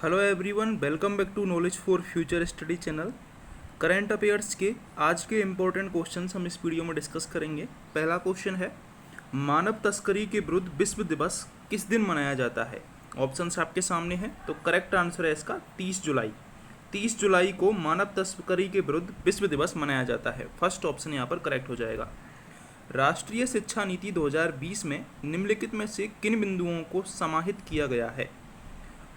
Hello everyone, welcome back to knowledge for future study channel. Current affairs के आज के important questions हम इस वीडियो में डिस्कस करेंगे। पहला क्वेश्चन है, मानव तस्करी के विरुद्ध विश्व दिवस किस दिन मनाया जाता है? ऑप्शंस आपके सामने हैं, तो करेक्ट आंसर है इसका 30 जुलाई। 30 जुलाई को मानव तस्करी के विरुद्ध विश्व दिवस मनाया जाता है। फर्स्ट ऑप्शन यहाँ पर करेक्ट हो जाएगा। राष्ट्रीय शिक्षा नीति 2020 में निम्नलिखित में से किन बिंदुओं को समाहित किया गया है?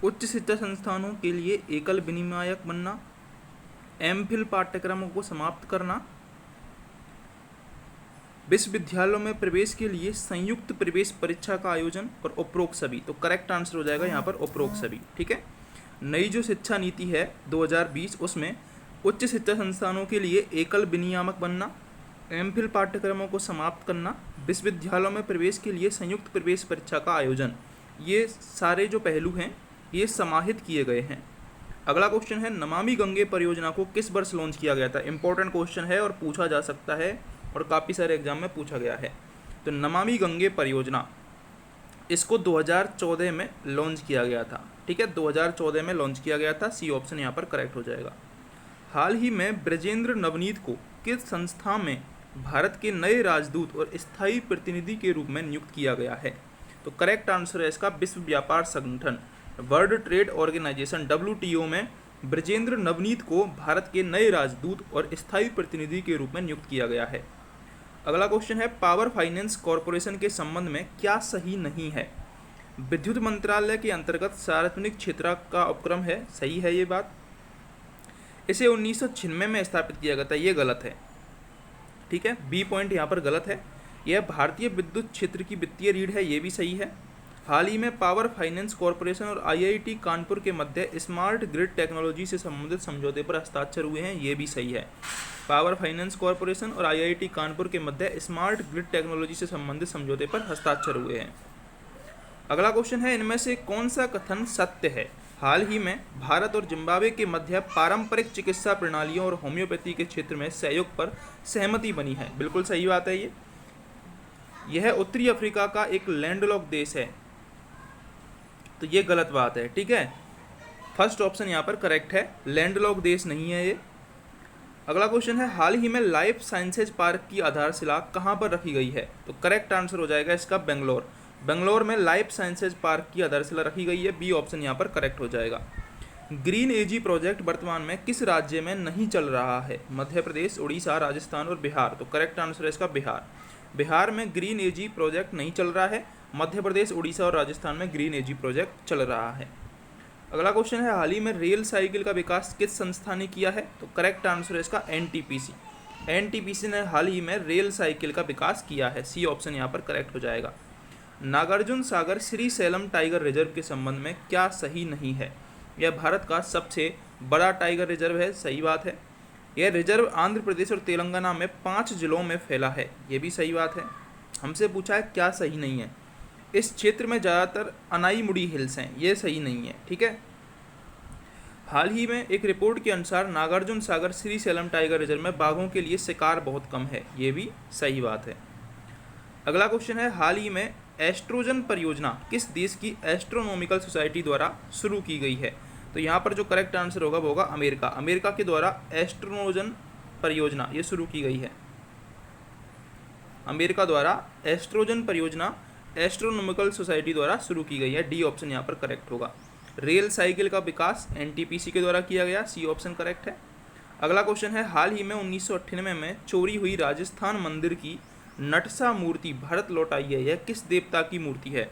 उच्च शिक्षा संस्थानों के लिए एकल विनियामक बनना, एमफिल पाठ्यक्रमों को समाप्त करना, विश्वविद्यालयों में प्रवेश के लिए संयुक्त प्रवेश परीक्षा का आयोजन और उपरोक्त सभी। तो करेक्ट आंसर हो जाएगा यहाँ पर उपरोक्त सभी। ठीक है, नई जो शिक्षा नीति है 2020 उसमें उच्च शिक्षा संस्थानों के लिए एकल विनियामक बनना, एमफिल पाठ्यक्रमों को समाप्त करना, विश्वविद्यालयों में प्रवेश के लिए संयुक्त प्रवेश परीक्षा का आयोजन, ये सारे जो पहलू हैं ये समाहित किए गए हैं। अगला क्वेश्चन है, नमामि गंगे परियोजना को किस वर्ष लॉन्च किया गया था? इंपॉर्टेंट क्वेश्चन है और पूछा जा सकता है और काफ़ी सारे एग्जाम में पूछा गया है। तो नमामि गंगे परियोजना इसको 2014 में लॉन्च किया गया था। ठीक है, 2014 में लॉन्च किया गया था। सी ऑप्शन यहाँ पर करेक्ट हो जाएगा। हाल ही में ब्रजेंद्र नवनीत को किस संस्था में भारत के नए राजदूत और स्थायी प्रतिनिधि के रूप में नियुक्त किया गया है? तो करेक्ट आंसर है इसका विश्व व्यापार संगठन वर्ल्ड ट्रेड ऑर्गेनाइजेशन WTO में ब्रजेंद्र नवनीत को भारत के नए राजदूत और स्थायी प्रतिनिधि के रूप में नियुक्त किया गया है। अगला क्वेश्चन है, पावर फाइनेंस कॉरपोरेशन के संबंध में क्या सही नहीं है? विद्युत मंत्रालय के अंतर्गत सार्वजनिक क्षेत्र का उपक्रम है, सही है ये बात। इसे 1996 में स्थापित किया गया था, ये गलत है। ठीक है, बी पॉइंट यहाँ पर गलत है। यह भारतीय विद्युत क्षेत्र की वित्तीय रीढ़ है, ये भी सही है। हाल ही में पावर फाइनेंस कॉरपोरेशन और IIT कानपुर के मध्य स्मार्ट ग्रिड टेक्नोलॉजी से संबंधित समझौते पर हस्ताक्षर हुए हैं, ये भी सही है। पावर फाइनेंस कॉरपोरेशन और IIT कानपुर के मध्य स्मार्ट ग्रिड टेक्नोलॉजी से संबंधित समझौते पर हस्ताक्षर हुए हैं। अगला क्वेश्चन है, इनमें से कौन सा कथन सत्य है? हाल ही में भारत और जिम्बाब्वे के मध्य पारंपरिक चिकित्सा प्रणालियों और होम्योपैथी के क्षेत्र में सहयोग पर सहमति बनी है। बिल्कुल सही बात है ये। यह उत्तरी अफ्रीका का एक लैंडलॉक देश है, तो ये गलत बात है। ठीक है, फर्स्ट ऑप्शन यहाँ पर करेक्ट है, लैंडलॉक देश नहीं है ये। अगला क्वेश्चन है, हाल ही में लाइफ साइंसेज पार्क की आधारशिला कहाँ पर रखी गई है? तो करेक्ट आंसर हो जाएगा इसका बेंगलोर। बेंगलोर में लाइफ साइंसेज पार्क की आधारशिला रखी गई है। बी ऑप्शन यहाँ पर करेक्ट हो जाएगा। ग्रीन एजी प्रोजेक्ट वर्तमान में किस राज्य में नहीं चल रहा है? मध्य प्रदेश, उड़ीसा, राजस्थान और बिहार। तो करेक्ट आंसर है इसका बिहार। बिहार में ग्रीन एजी प्रोजेक्ट नहीं चल रहा है। मध्य प्रदेश, उड़ीसा और राजस्थान में ग्रीन एजी प्रोजेक्ट चल रहा है। अगला क्वेश्चन है, हाल ही में रेल साइकिल का विकास किस संस्था ने किया है? तो करेक्ट आंसर है इसका NTPC। NTPC ने हाल ही में रेल साइकिल का विकास किया है। सी ऑप्शन यहाँ पर करेक्ट हो जाएगा। नागार्जुन सागर श्रीशैलम टाइगर रिजर्व के संबंध में क्या सही नहीं है? यह भारत का सबसे बड़ा टाइगर रिजर्व है, सही बात है। यह रिजर्व आंध्र प्रदेश और तेलंगाना में 5 जिलों में फैला है, ये भी सही बात है। हमसे पूछा है क्या सही नहीं है? इस क्षेत्र में ज़्यादातर अनाईमुड़ी हिल्स हैं, ये सही नहीं है। ठीक है, हाल ही में एक रिपोर्ट के अनुसार नागार्जुन सागर श्रीशैलम टाइगर रिजर्व में बाघों के लिए शिकार बहुत कम है, ये भी सही बात है। अगला क्वेश्चन है, हाल ही में एस्ट्रोजन परियोजना किस देश की एस्ट्रोनॉमिकल सोसाइटी द्वारा शुरू की गई है? तो यहाँ पर जो करेक्ट आंसर होगा वो होगा अमेरिका। अमेरिका के द्वारा एस्ट्रोनोजन परियोजना ये शुरू की गई है। अमेरिका द्वारा एस्ट्रोजन परियोजना एस्ट्रोनॉमिकल सोसाइटी द्वारा शुरू की गई है। डी ऑप्शन यहाँ पर करेक्ट होगा। रेल साइकिल का विकास NTPC के द्वारा किया गया। सी ऑप्शन करेक्ट है। अगला क्वेश्चन है, हाल ही में 1998 में चोरी हुई राजस्थान मंदिर की नटसा मूर्ति भारत लौट आई है, यह किस देवता की मूर्ति है?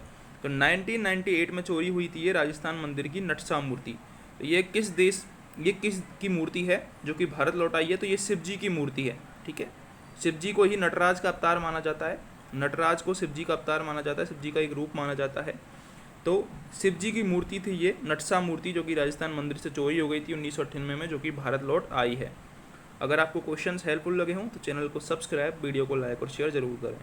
तो 1998 में चोरी हुई थी ये राजस्थान मंदिर की नटसा मूर्ति। तो ये किस की मूर्ति है जो कि भारत लौट आई है? तो ये शिव जी की मूर्ति है। ठीक है, शिव जी को ही नटराज का अवतार माना जाता है। नटराज को शिव जी का अवतार माना जाता है, शिव जी का एक रूप माना जाता है। तो शिव जी की मूर्ति थी ये नटसा मूर्ति, जो कि राजस्थान मंदिर से चोरी हो गई थी 1998 में, जो कि भारत लौट आई है। अगर आपको क्वेश्चंस हेल्पफुल लगे हों तो चैनल को सब्सक्राइब, वीडियो को लाइक और शेयर जरूर करें।